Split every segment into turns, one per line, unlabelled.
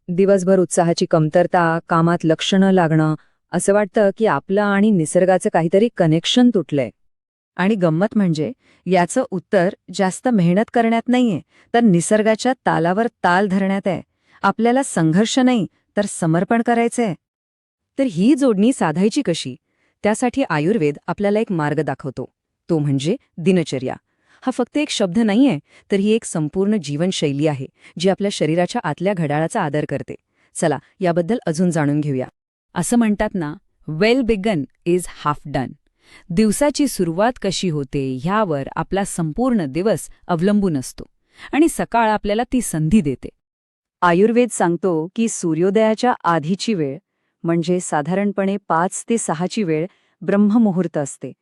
दिवसभर उत्साहाची कमतरता, कामात लक्ष न लागणं, असं वाटतं की आपलं आणि निसर्गाचं काहीतरी कनेक्शन तुटलंय.
आणि गंमत म्हणजे याचं उत्तर जास्त मेहनत करण्यात नाहीये, तर निसर्गाच्या तालावर ताल धरण्यात आहे. आपल्याला संघर्ष नाही, तर समर्पण करायचंय.
तर ही जोडणी साधायची कशी? त्यासाठी आयुर्वेद आपल्याला एक मार्ग दाखवतो. तो म्हणजे दिनचर्या. हा फक्त एक शब्द नाहीये, तर ही एक संपूर्ण जीवनशैली आहे, जी आपल्या शरीराच्या आतल्या घड्याळाचा आदर करते. चला, याबद्दल अजून जाणून घेऊया.
असं म्हणतात ना, well begun is half done. दिवसाची सुरुवात कशी होते ह्यावर आपला संपूर्ण दिवस अवलंबून असतो, आणि सकाळ आपल्याला ती संधी देते.
आयुर्वेद सांगतो की सूर्योदयाच्या आधीची वेळ, म्हणजे साधारणपणे 5 ते 6ची वेळ ब्रह्ममुहूर्त असते.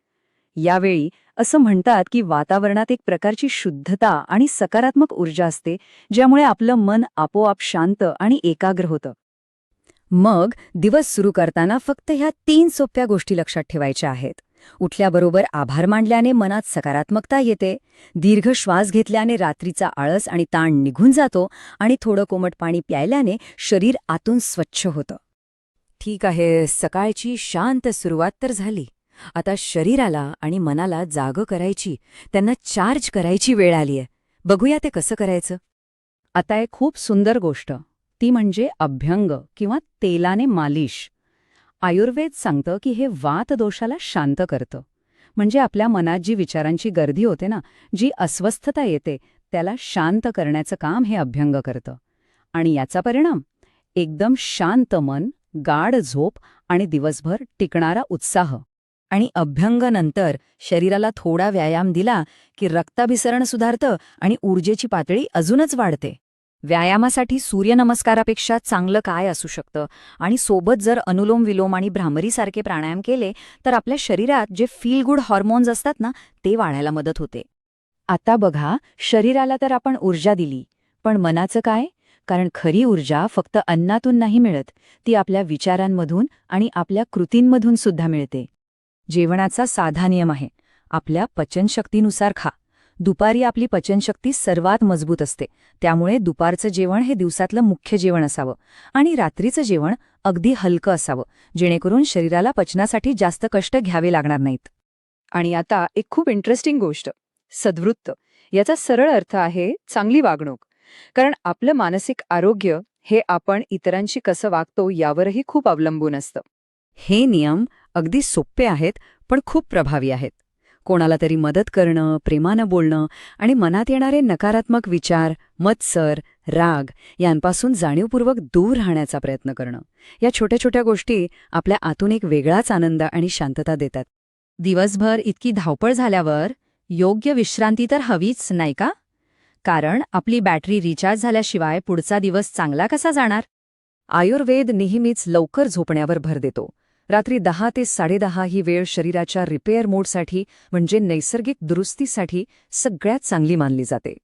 यावेळी असं म्हणतात की वातावरणात एक प्रकारची शुद्धता आणि सकारात्मक ऊर्जा असते, ज्यामुळे आपलं मन आपोआप शांत आणि एकाग्र होतं.
मग दिवस सुरू करताना फक्त ह्या 3 सोप्या गोष्टी लक्षात ठेवायच्या आहेत. उठल्याबरोबर आभार मानल्याने मनात सकारात्मकता येते, दीर्घ श्वास घेतल्याने रात्रीचा आळस आणि ताण निघून जातो, आणि थोडं कोमट पाणी प्यायल्याने शरीर आतून स्वच्छ होतं.
ठीक आहे, सकाळची शांत सुरुवात तर झाली. आता शरीराला आणि मनाला जागं करायची, त्यांना चार्ज करायची वेळ आलीय. बघूया ते कसं करायचं. आता एक खूप सुंदर गोष्ट, ती म्हणजे अभ्यंग किंवा तेलाने मालिश. आयुर्वेद सांगतं की हे वात दोषाला शांत करतं. म्हणजे आपल्या मनात जी विचारांची गर्दी होते ना, जी अस्वस्थता येते, त्याला शांत करण्याचं काम हे अभ्यंग करतं. आणि याचा परिणाम? एकदम शांत मन, गाढ झोप आणि दिवसभर टिकणारा उत्साह. आणि अभ्यंगानंतर शरीराला थोडा व्यायाम दिला की रक्ताभिसरण सुधारतं आणि ऊर्जेची पातळी अजूनच वाढते. व्यायामासाठी सूर्यनमस्कारापेक्षा चांगलं काय असू शकतं? आणि सोबत जर अनुलोम विलोम आणि भ्रामरीसारखे प्राणायाम केले, तर आपल्या शरीरात जे फील गुड हॉर्मोन्स असतात ना, ते वाढायला मदत होते. आता बघा, शरीराला तर आपण ऊर्जा दिली, पण मनाचं काय? कारण खरी ऊर्जा फक्त अन्नातून नाही मिळत, ती आपल्या विचारांमधून आणि आपल्या कृतींमधून सुद्धा मिळते. जेवणाचा साधा नियम आहे, आपल्या पचनशक्तीनुसार खा. दुपारी आपली पचनशक्ती सर्वात मजबूत असते, त्यामुळे दुपारचं जेवण हे दिवसातलं मुख्य जेवण असावं, आणि रात्रीचं जेवण अगदी हलकं असावं, जेणेकरून शरीराला पचनासाठी जास्त कष्ट घ्यावे लागणार नाहीत. आणि आता एक खूप इंटरेस्टिंग गोष्ट, सद्वृत्त. याचा सरळ अर्थ आहे चांगली वागणूक. कारण आपलं मानसिक आरोग्य हे आपण इतरांशी कसं वागतो यावरही खूप अवलंबून असतं. हे नियम अगदी सोपे आहेत, पण खूप प्रभावी आहेत. कोणाला तरी मदत करणं, प्रेमानं बोलणं आणि मनात येणारे नकारात्मक विचार, मत्सर, राग यांपासून जाणीवपूर्वक दूर राहण्याचा प्रयत्न करणं, या छोट्या छोट्या गोष्टी आपल्या आतून एक वेगळाच आनंद आणि शांतता देतात. दिवसभर इतकी धावपळ झाल्यावर योग्य विश्रांती तर हवीच, नाही का? कारण आपली बॅटरी रिचार्ज झाल्याशिवाय पुढचा दिवस चांगला कसा जाणार? आयुर्वेद नेहमीच लवकर झोपण्यावर भर देतो. रात्री 10 ते 10:30 ही वेळ शरीराच्या रिपेअर मोडसाठी, म्हणजे नैसर्गिक दुरुस्तीसाठी सगळ्यात चांगली मानली जाते.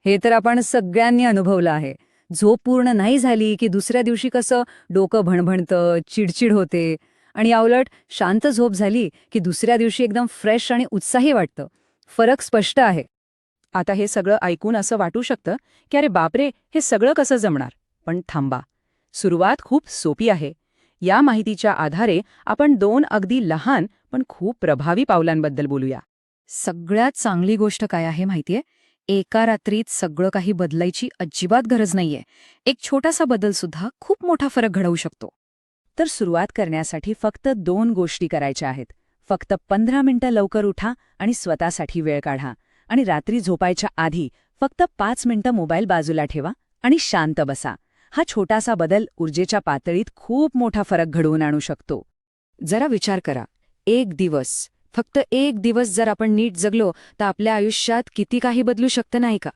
हे तर आपण सगळ्यांनी अनुभवलं आहे. झोप पूर्ण नाही झाली की दुसऱ्या दिवशी कसं डोकं भणभणतं, चिडचिड होते, आणि याउलट शांत झोप झाली की दुसऱ्या दिवशी एकदम फ्रेश आणि उत्साही वाटतं. फरक स्पष्ट आहे. आता हे सगळं ऐकून असं वाटू शकतं की अरे बापरे, हे सगळं कसं जमणार? पण थांबा, सुरुवात खूप सोपी आहे. या माहितीच्या आधारे आपण 2 अगदी लहान पण खूप प्रभावी पावलांबद्दल बोलूया. सगळ्यात चांगली गोष्ट काय आहे माहितीये? एका रात्रीत सगळं काही बदलायची अजिबात गरज नाहीये. एक छोटासा बदल सुद्धा खूप मोठा फरक घडवू शकतो. तर सुरुवात करण्यासाठी फक्त 2 गोष्टी करायच्या आहेत. फक्त 15 मिनिटं लवकर उठा आणि स्वतःसाठी वेळ काढा. आणि रात्री झोपायच्या आधी फक्त 5 मिनिटं मोबाईल बाजूला ठेवा आणि शांत बसा. हा छोटासा बदल ऊर्जेच्या पातळीत खूप मोठा फरक घडवून आणू शकतो. जरा विचार करा, फक्त एक दिवस जर आपण नीट जगलो तर आपल्या आयुष्यात किती काही बदलू शकतं, नाही का?